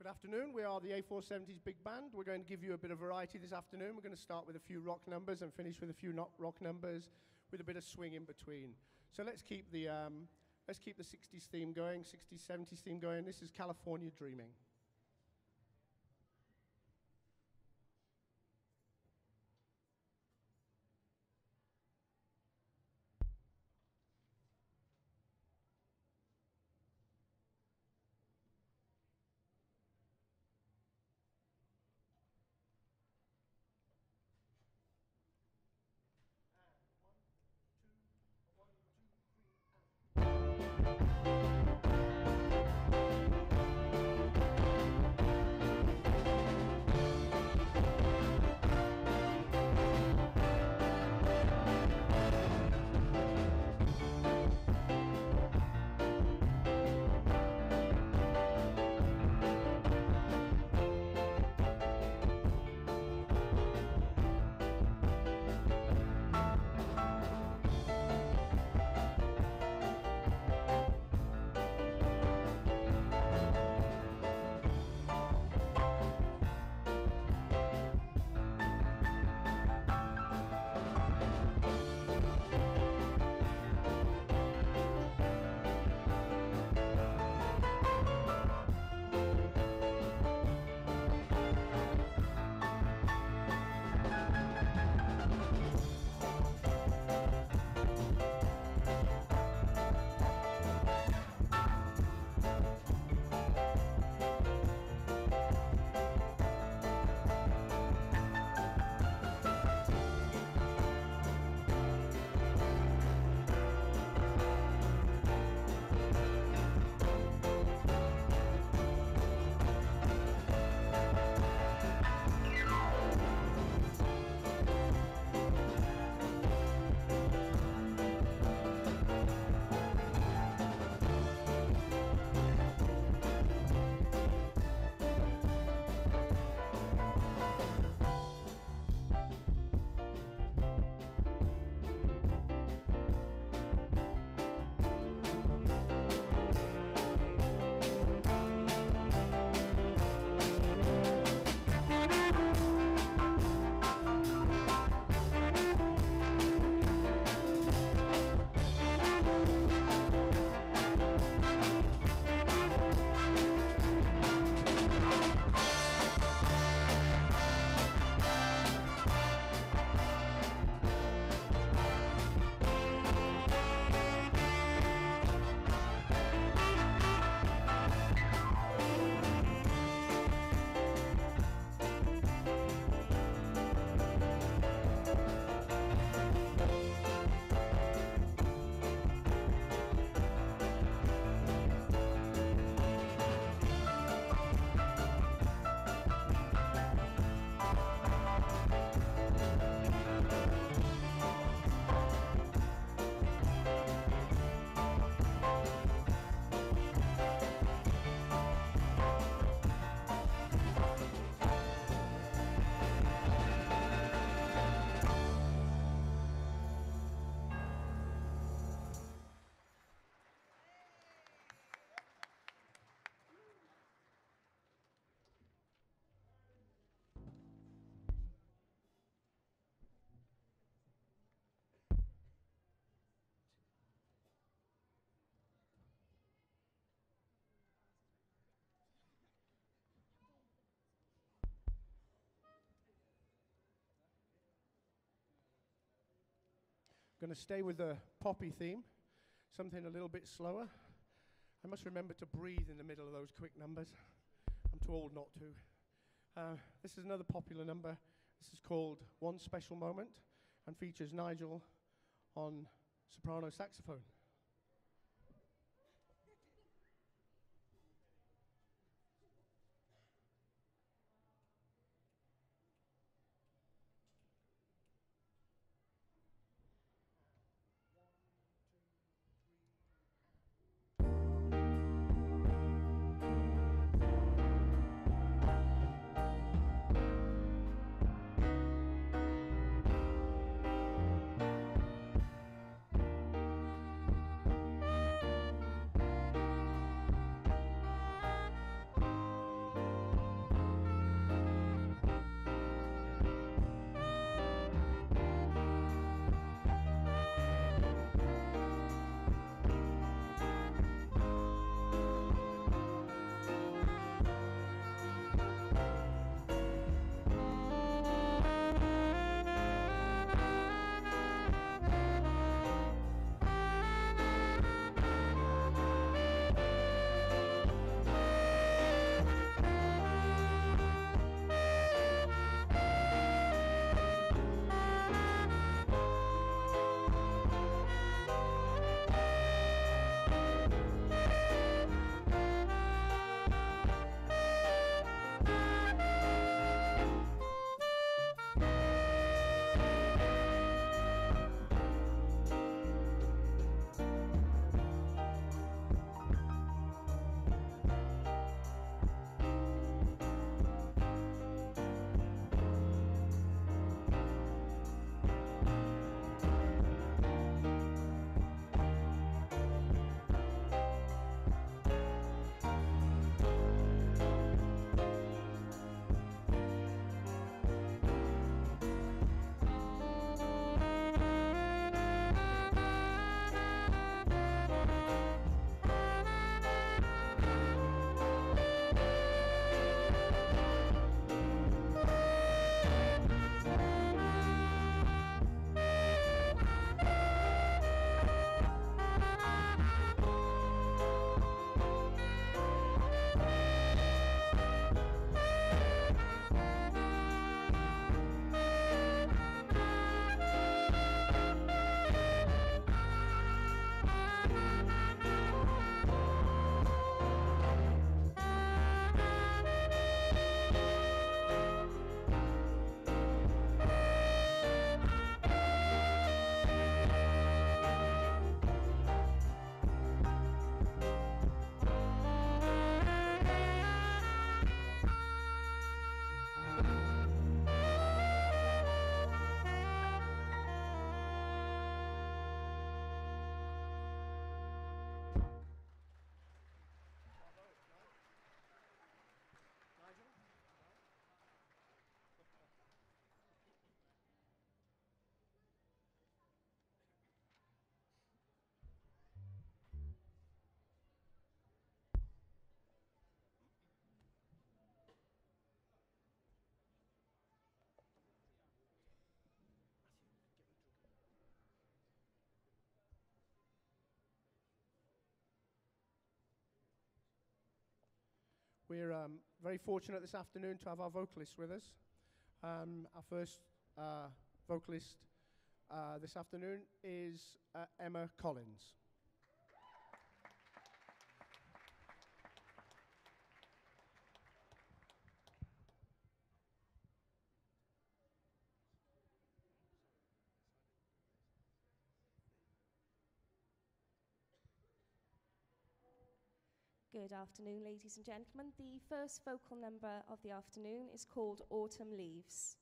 Good afternoon. We are the A470s Big Band. We're going to give you a bit of variety this afternoon. We're going to start with a few rock numbers and finish with a few not rock numbers with a bit of swing in between. So let's keep the 60s theme going, 60s, 70s theme going. This is California Dreaming. Going to stay with the poppy theme, something a little bit slower. I must remember to breathe in the middle of those quick numbers. I'm too old not to. This is another popular number. This is called One Special Moment and features Nigel on soprano saxophone. We're very fortunate this afternoon to have our vocalists with us. Our first vocalist this afternoon is Emma Collins. Good afternoon, ladies and gentlemen. The first vocal number of the afternoon is called Autumn Leaves.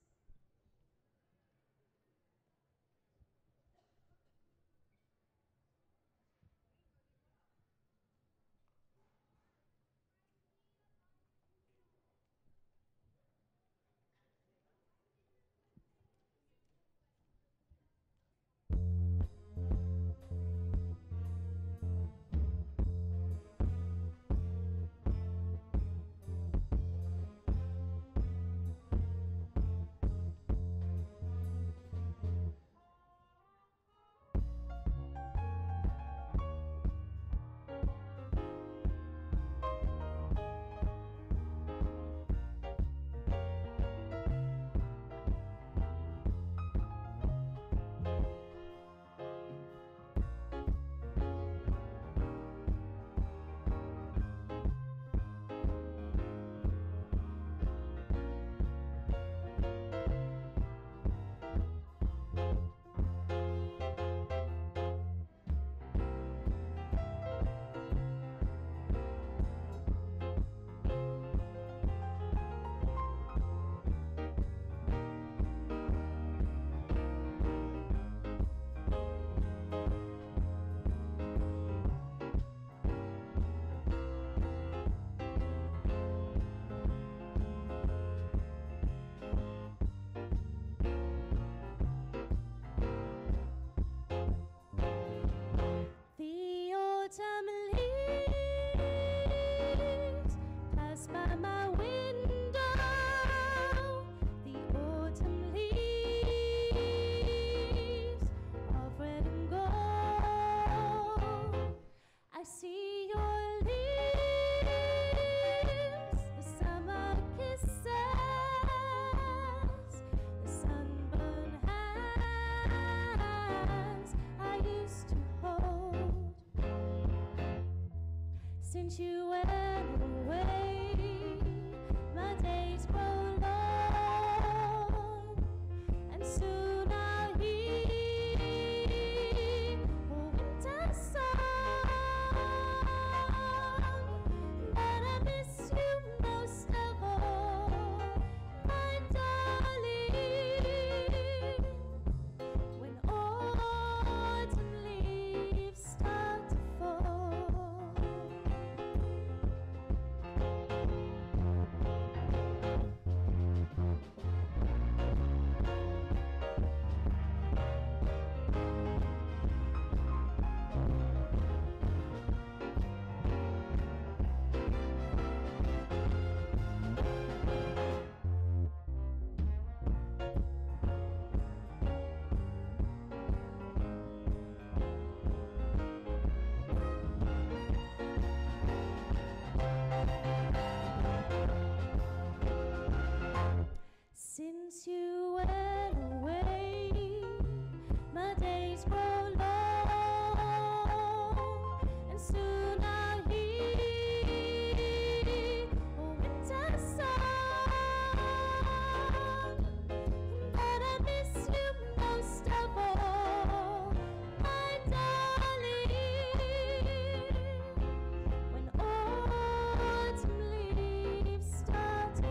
Since you went away, my days grow long, and soon I'll hear a winter song. But I miss you most of all, my darling, when autumn leaves start to fall. Since you went away, my days grow long, and soon I'll hear a winter song. But I miss you most of all, my darling, when autumn leaves start to fall.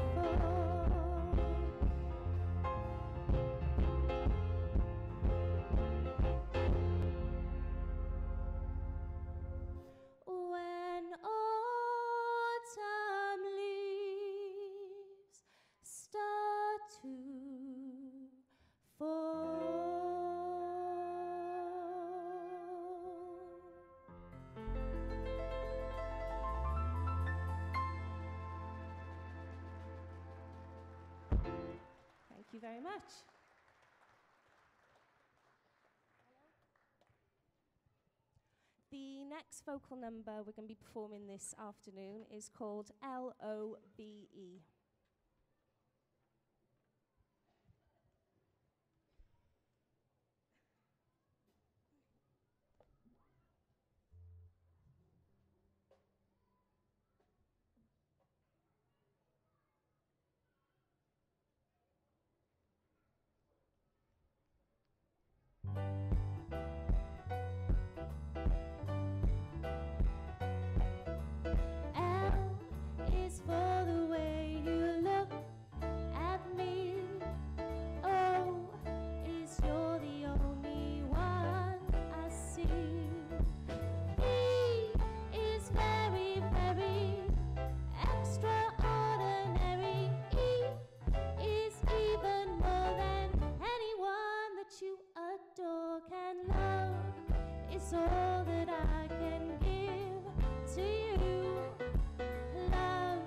When autumn leaves start to fall. Thank you very much. The next vocal number we're going to be performing this afternoon is called L-O-B-E. L is for the way you look at me. O is you're the only one I see. E is very, very extraordinary. E is even more than anyone that you adore can love. It's all that I can give to you. Love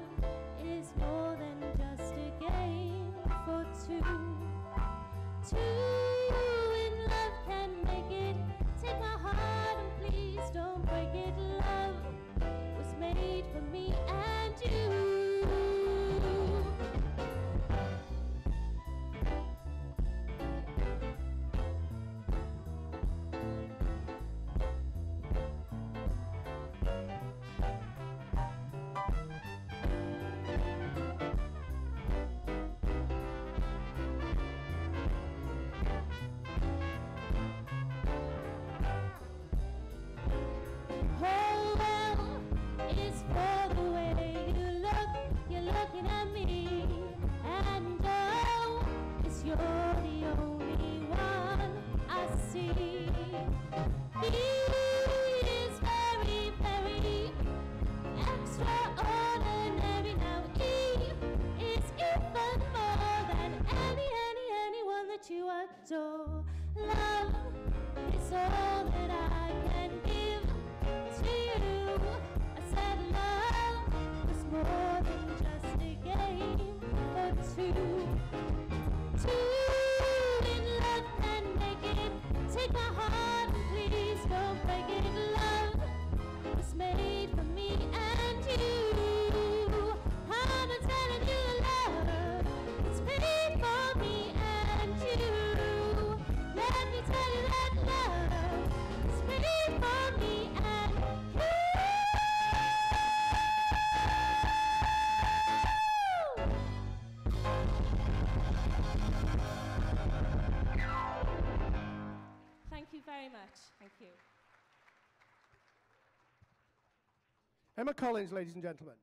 is more than just a game for two. Two in love can make it. Take my heart and please don't break it. Love was made for me and you. Oh, well, is for the way you look, you're looking at me. And oh, is you're the only one I see. E is very, very extraordinary. Now E is even more than anyone that you adore. Love is all that I can give to you. I said love was more than just a game for two. Two in love can make it. Take my heart and please don't break it. Love was made for me and you. I'm telling you love is made for me and you. Emma Collins, ladies and gentlemen.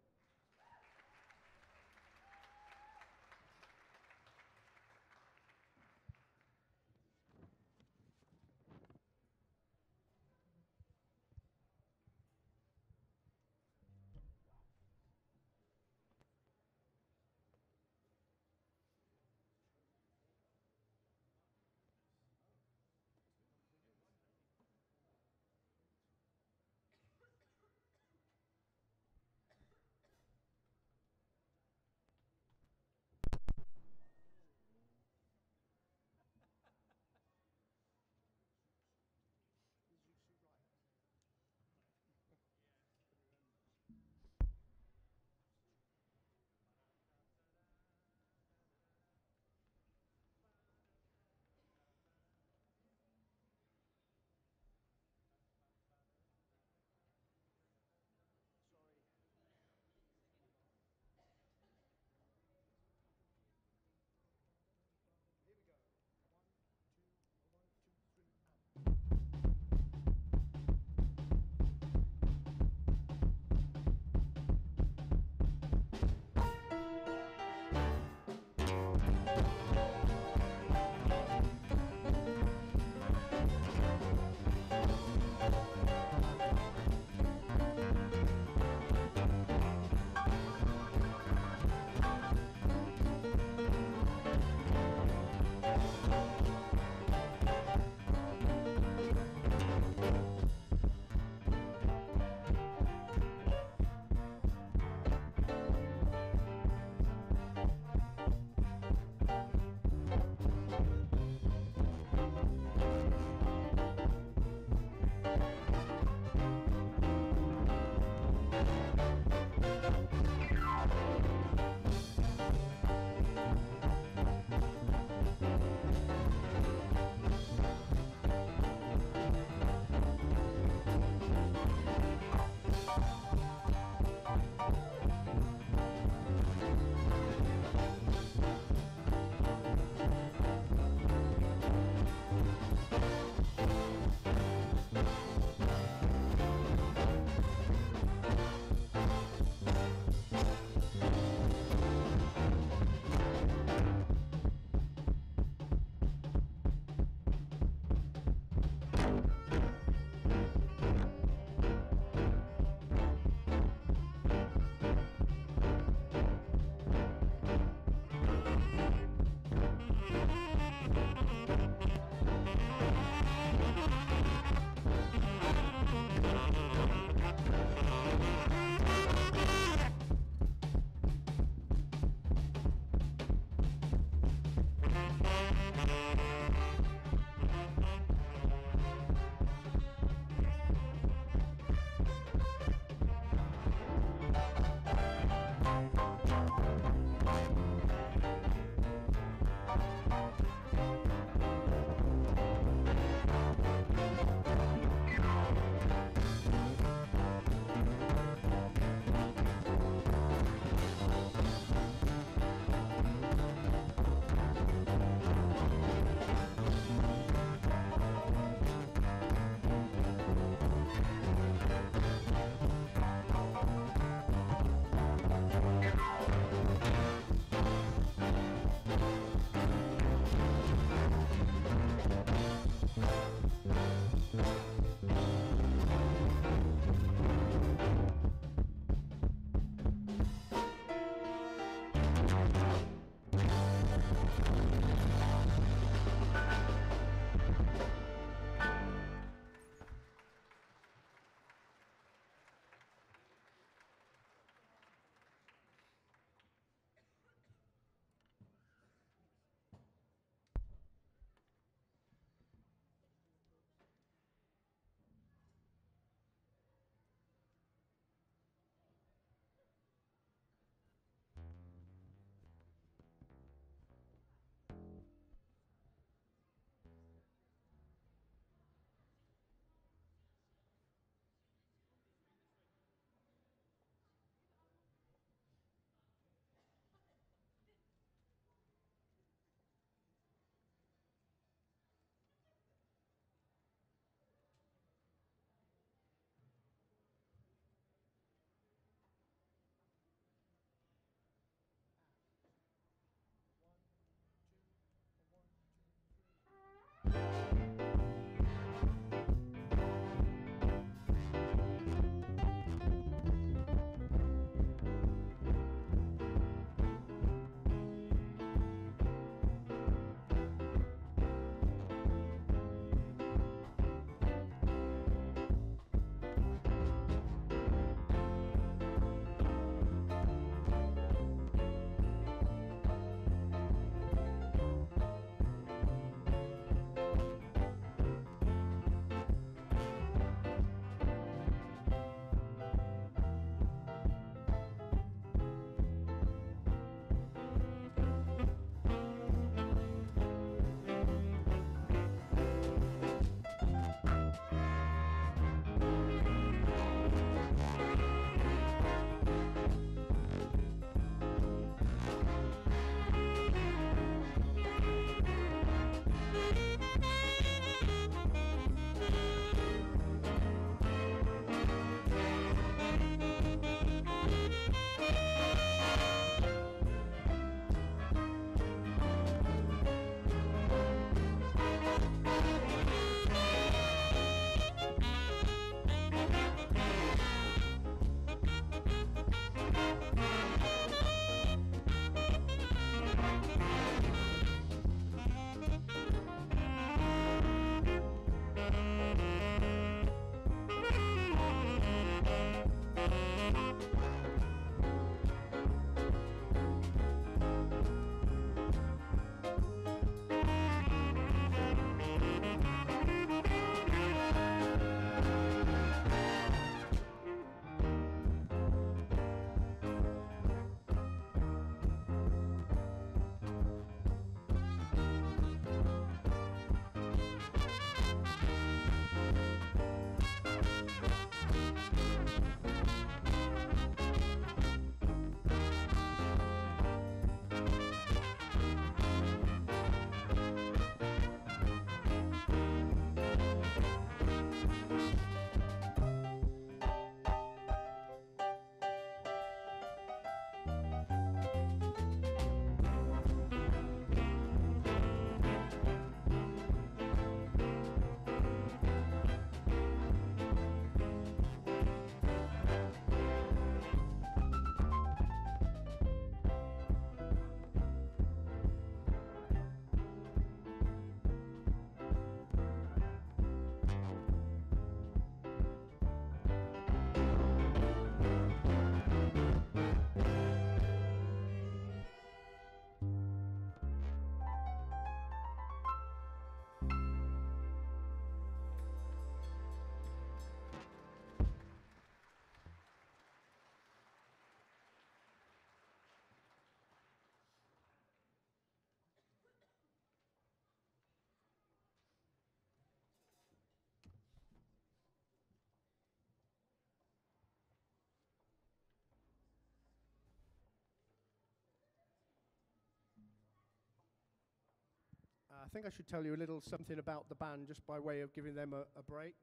I think I should tell you a little something about the band just by way of giving them a break.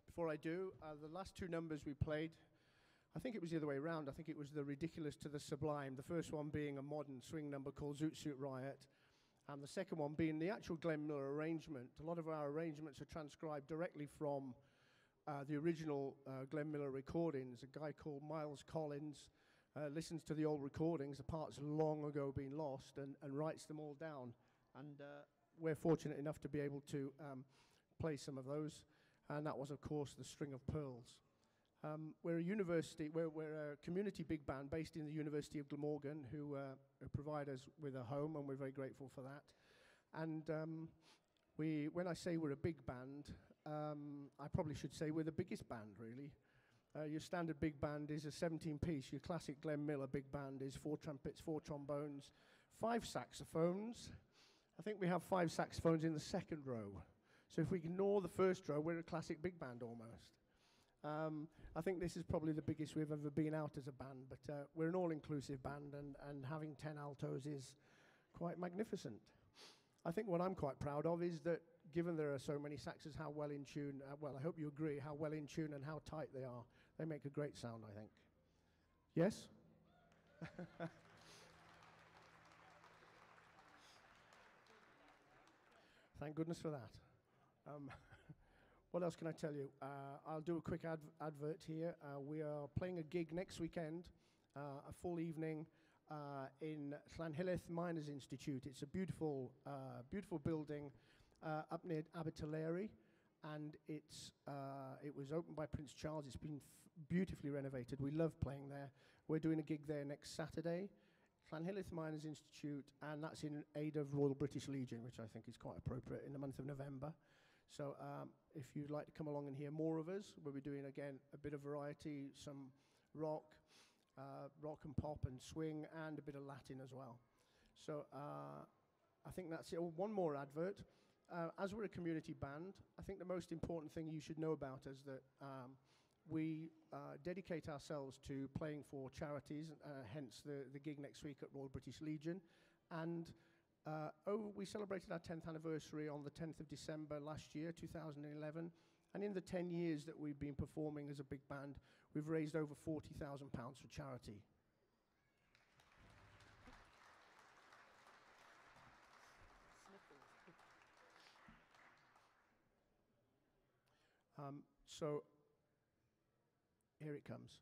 Before I do, the last two numbers we played, I think it was the other way around. I think it was the ridiculous to the sublime. The first one being a modern swing number called Zoot Suit Riot, and the second one being the actual Glenn Miller arrangement. A lot of our arrangements are transcribed directly from the original Glenn Miller recordings. A guy called Miles Collins listens to the old recordings, the parts long ago been lost, and writes them all down. And we're fortunate enough to be able to play some of those. And that was, of course, the String of Pearls. We're a community big band based in the University of Glamorgan who provide us with a home, and we're very grateful for that. And when I say we're a big band, I probably should say we're the biggest band, really. Your standard big band is a 17-piece. Your classic Glenn Miller big band is 4 trumpets, 4 trombones, 5 saxophones. I think we have 5 saxophones in the second row. So if we ignore the first row, we're a classic big band almost. I think this is probably the biggest we've ever been out as a band, but we're an all-inclusive band, and having 10 altos is quite magnificent. I think what I'm quite proud of is that, given there are so many saxes, how well in tune, well, I hope you agree, how well in tune and how tight they are. They make a great sound, I think. Yes? Thank goodness for that. What else can I tell you? I'll do a quick advert here. We are playing a gig next weekend, a full evening in Llanhilleth Miners Institute. It's a beautiful, beautiful building up near Abertillery, and it was opened by Prince Charles. It's been beautifully renovated. We love playing there. We're doing a gig there next Saturday, Llanhilleth Miners Institute, and that's in aid of Royal British Legion, which I think is quite appropriate in the month of November. So if you'd like to come along and hear more of us, we'll be doing, again, a bit of variety, some rock and pop and swing, and a bit of Latin as well. So I think that's it. Oh, one more advert. As we're a community band, I think the most important thing you should know about us that we dedicate ourselves to playing for charities, hence the gig next week at Royal British Legion. And we celebrated our 10th anniversary on the 10th of December last year, 2011. And in the 10 years that we've been performing as a big band, we've raised over £40,000 for charity. So here it comes.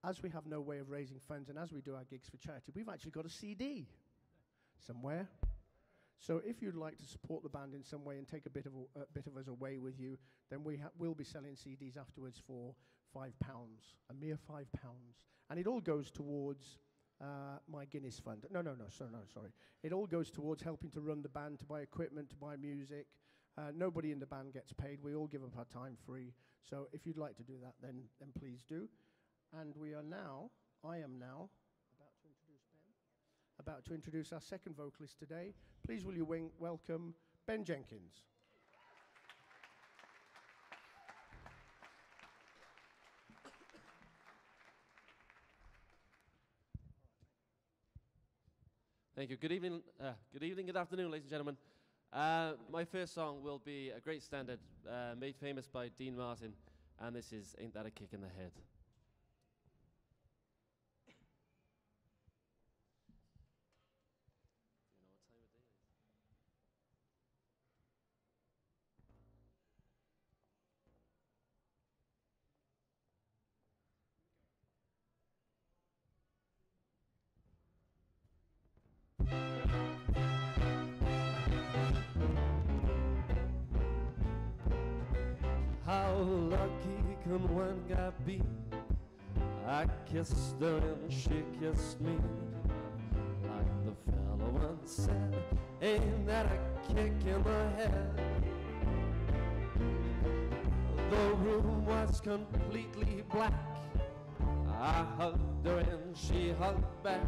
as we have no way of raising funds and as we do our gigs for charity, we've actually got a CD somewhere. So if you'd like to support the band in some way and take a bit of us away with you, then we'll be selling CDs afterwards for £5, a mere £5. And it all goes towards my Guinness fund. No, sorry. It all goes towards helping to run the band, to buy equipment, to buy music. Nobody in the band gets paid. We all give up our time free. So if you'd like to do that, then please do. And I am now about to introduce our second vocalist today. Please will you welcome Ben Jenkins. Thank you. Good evening, good afternoon, ladies and gentlemen. My first song will be a great standard made famous by Dean Martin, and this is Ain't That a Kick in the Head. How lucky can one guy be? I kissed her and she kissed me. Like the fellow once said, ain't that a kick in the head? The room was completely black. I hugged her and she hugged back.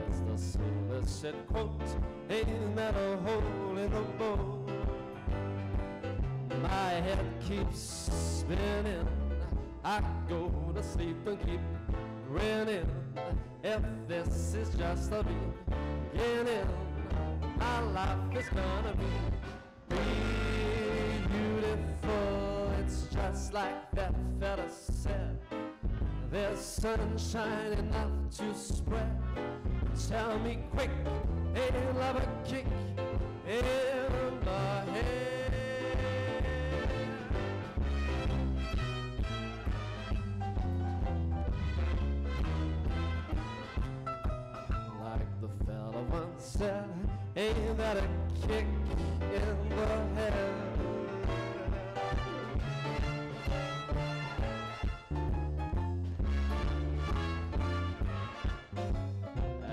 As the sailor said, quote, ain't that a hole in the boat? My head keeps spinning. I go to sleep and keep grinning. If this is just the beginning, my life is gonna be beautiful. It's just like that fella said. There's sunshine enough to spread. Tell me quick, ain't love a kick in the head? Said, ain't that a kick in the head?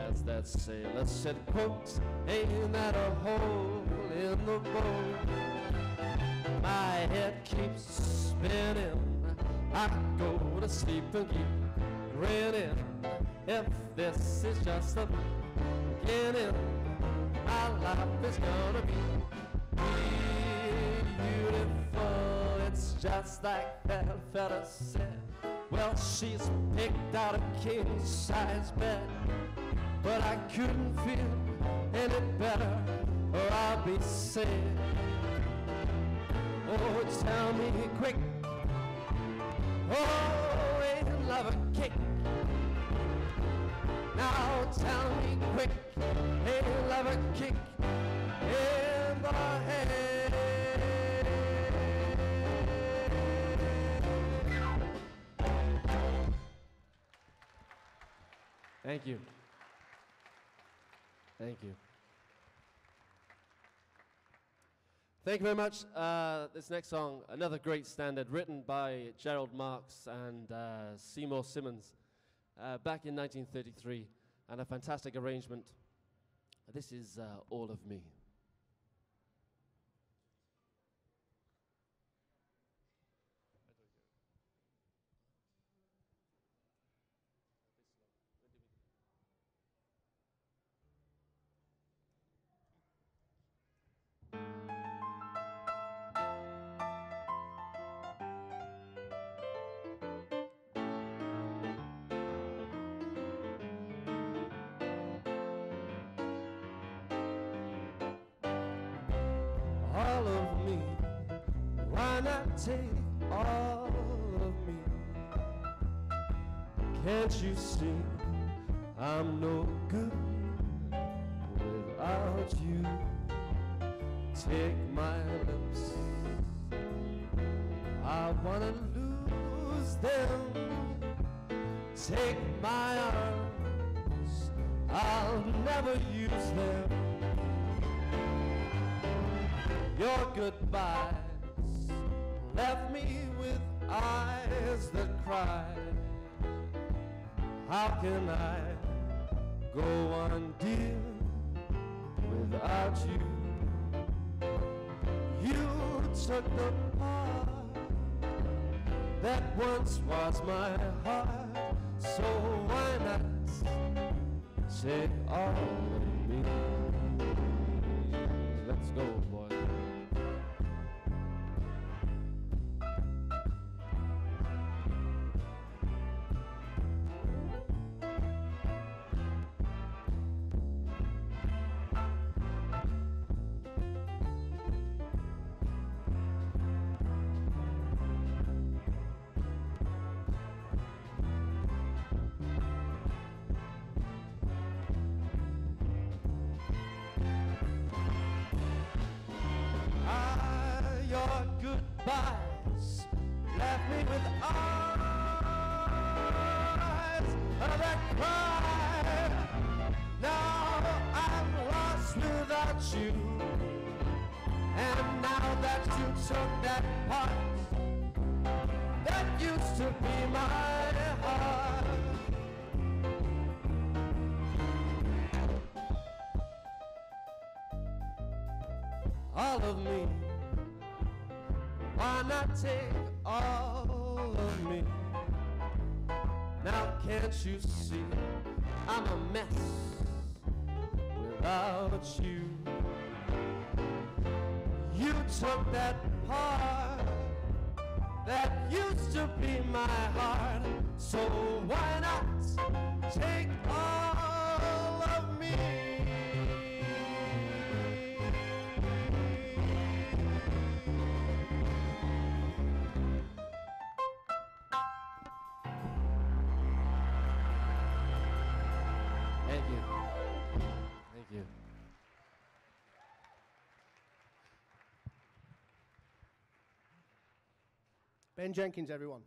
As that sailor said, quote, ain't that a hole in the boat? My head keeps spinning. I go to sleep and keep grinning. If this is just a beginning, my life is gonna be beautiful. It's just like that fella said. Well, she's picked out a king-size bed, but I couldn't feel any better, or I'll be sad. Oh, tell me quick, oh, ain't love a kick? Now tell me quick, ain't love a kick in the head? Thank you. Thank you. Thank you very much. This next song, another great standard, written by Gerald Marks and Seymour Simmons. Back in 1933, and a fantastic arrangement. This is All of Me. All of me, why not take all of me? Can't you see I'm no good without you? Take my lips, I wanna lose them. take my arms, I'll never use them. Your goodbyes left me with eyes that cry. How can I go on, dear, without you? You took the part that once was my heart, so why not take all of me? Let's go, boy. Your goodbyes left me with eyes that cry. Now I'm lost without you, and now that you took that part that used to be my heart, all of me. Why not take all of me? Now can't you see I'm a mess without you? You took that part that used to be my heart, so why not take all of me? Thank you. Thank you. Ben Jenkins, everyone.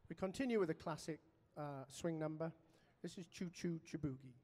We continue with a classic swing number. This is Choo Choo Chiboogie.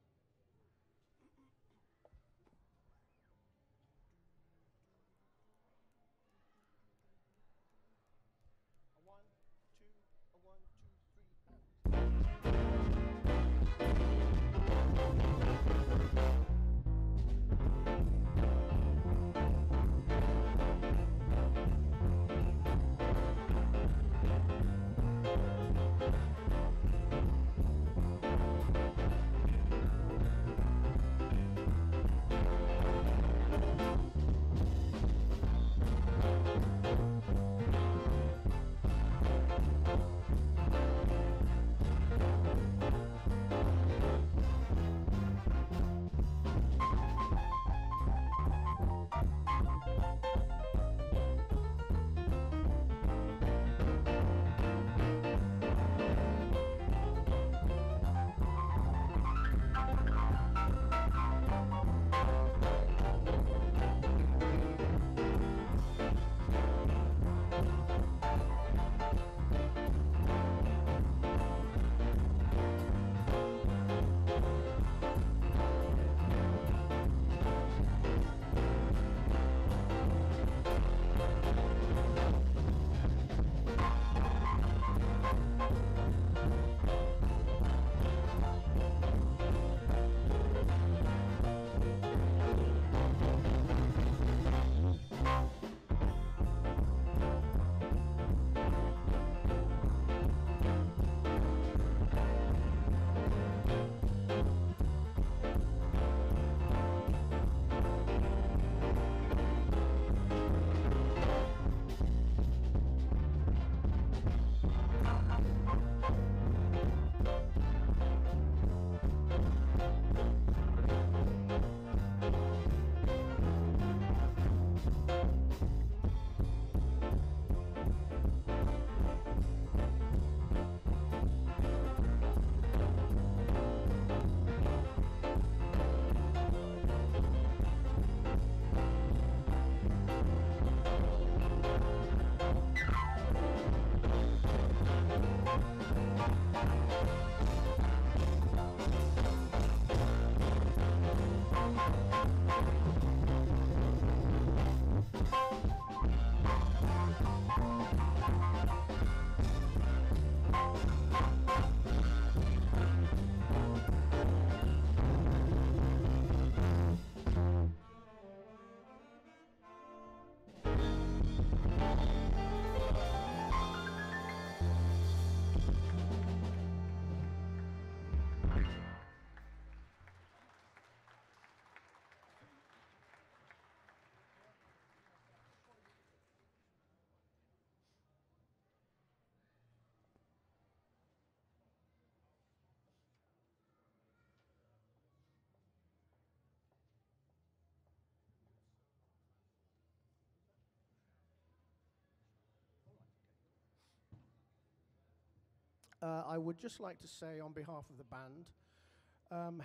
I would just like to say on behalf of the band,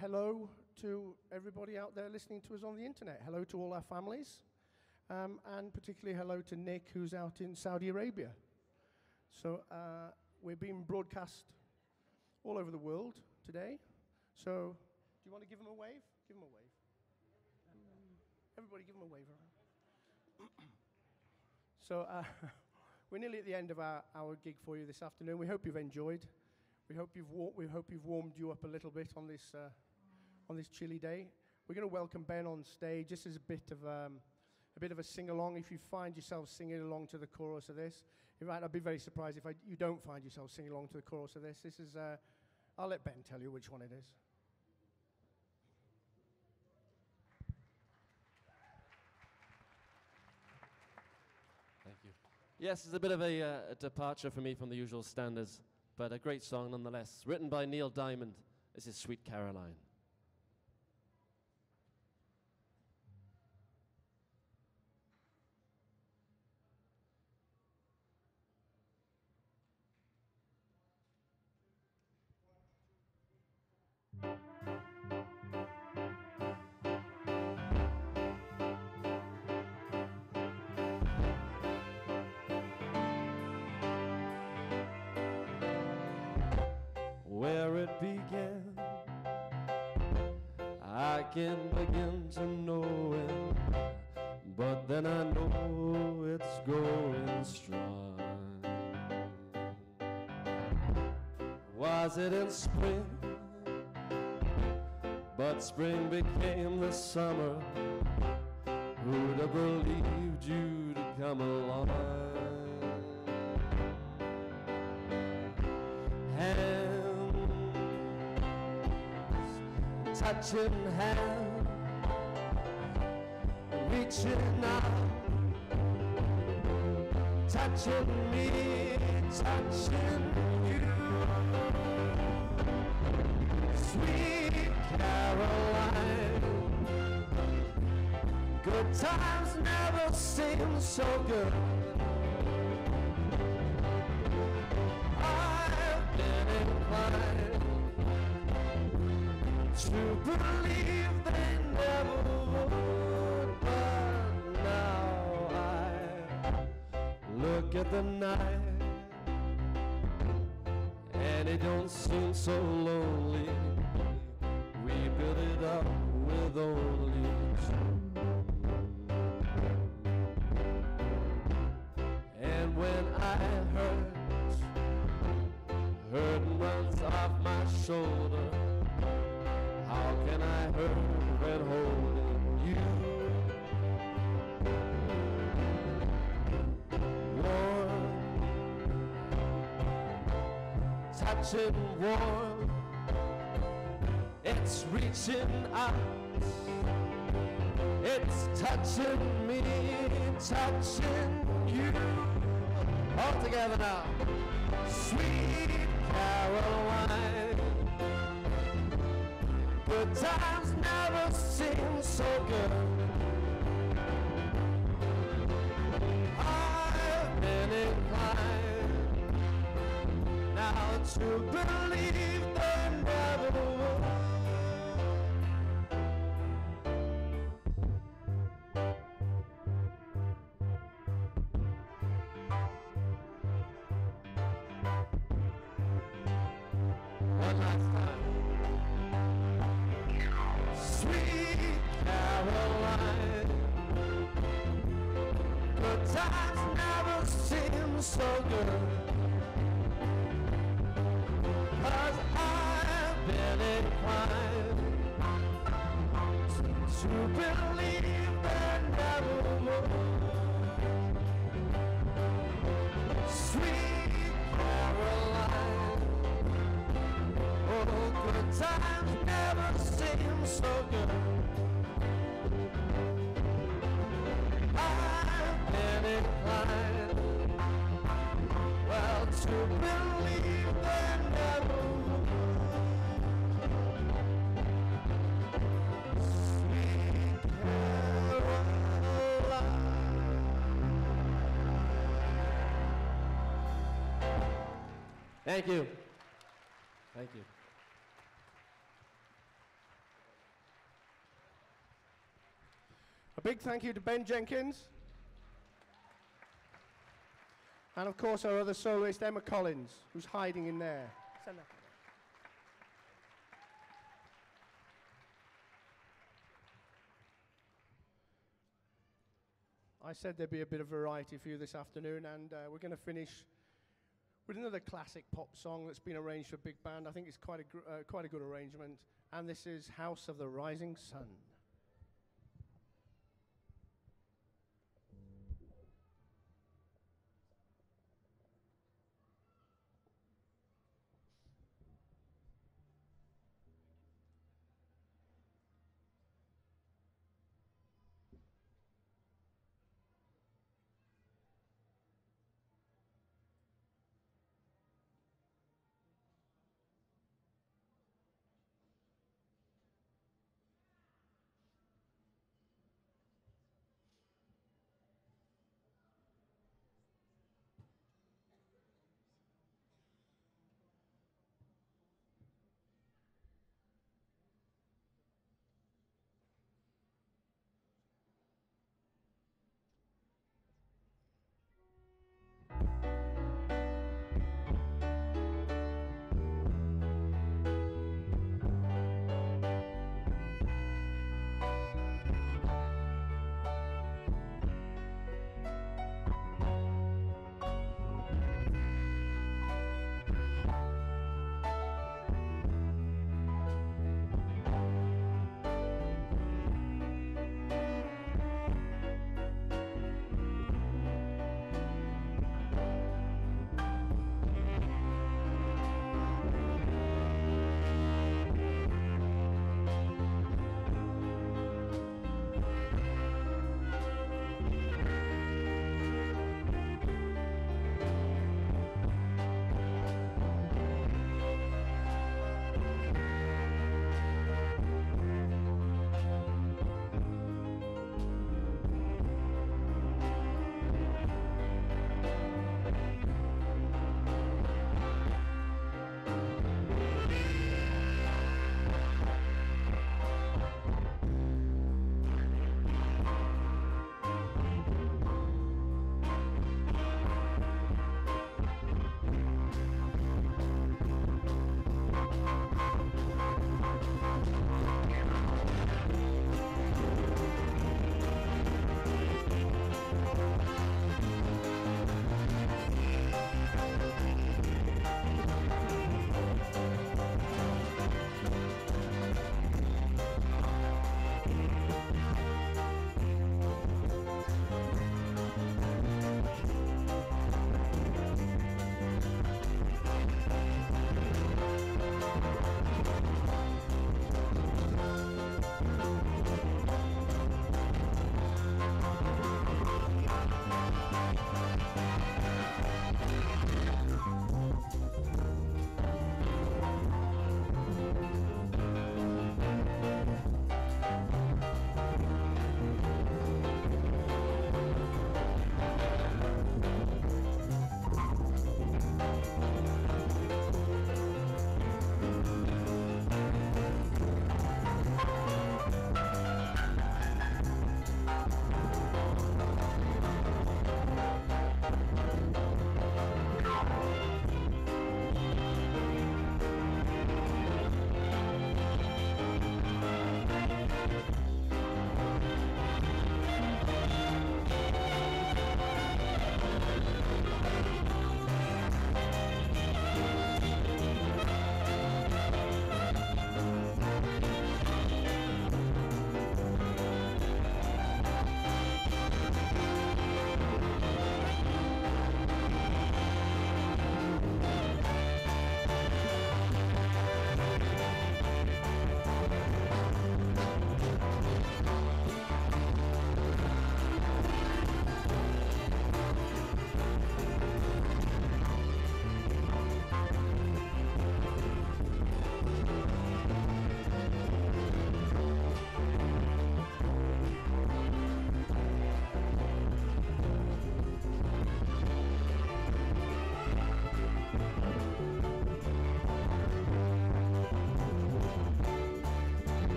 hello to everybody out there listening to us on the internet. Hello to all our families, and particularly hello to Nick, who's out in Saudi Arabia. So we're being broadcast all over the world today. So do you want to give them a wave? Give them a wave. Everybody give them a wave. So we're nearly at the end of our gig for you this afternoon. We hope you've enjoyed. We hope you've warmed you up a little bit on this chilly day. We're going to welcome Ben on stage. This is a bit of a sing-along. If you find yourself singing along to the chorus of this, in fact, I'd be very surprised if you don't find yourself singing along to the chorus of this. This is, I'll let Ben tell you which one it is. Thank you. Yes, it's a bit of a departure for me from the usual standards, but a great song nonetheless. Written by Neil Diamond. This is Sweet Caroline. Where it began, I can begin to know it, but then I know it's going strong. Was it in spring? But spring became the summer. Who'd have believed you'd come along? Touching hand, reaching out, touching me, touching you. Sweet Caroline, good times never seem so good. I've been inclined to believe they never would, but now I look at the night and it don't seem so lonely. We built it up with only two. And when I hurt runs off my shoulder. How can I hurt when holding you? Warm, touching warm, it's reaching out, it's touching me, touching you. All together now. Sweet Caroline, good times never seem so good. I've been inclined now to believe they never would. One last time. Sweet Caroline, good times never seem so good. 'Cause I've been inclined to believe there never would. Sweet Caroline, oh, good times never seem so good. I've been inclined, well, to believe there never would. Sweet Caroline. Thank you. Thank you. A big thank you to Ben Jenkins. And of course our other soloist, Emma Collins, who's hiding in there. Send that. I said there'd be a bit of variety for you this afternoon, and we're going to finish with another classic pop song that's been arranged for big band. I think it's quite a good arrangement, and this is House of the Rising Sun.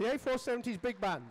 The A470's Big Band.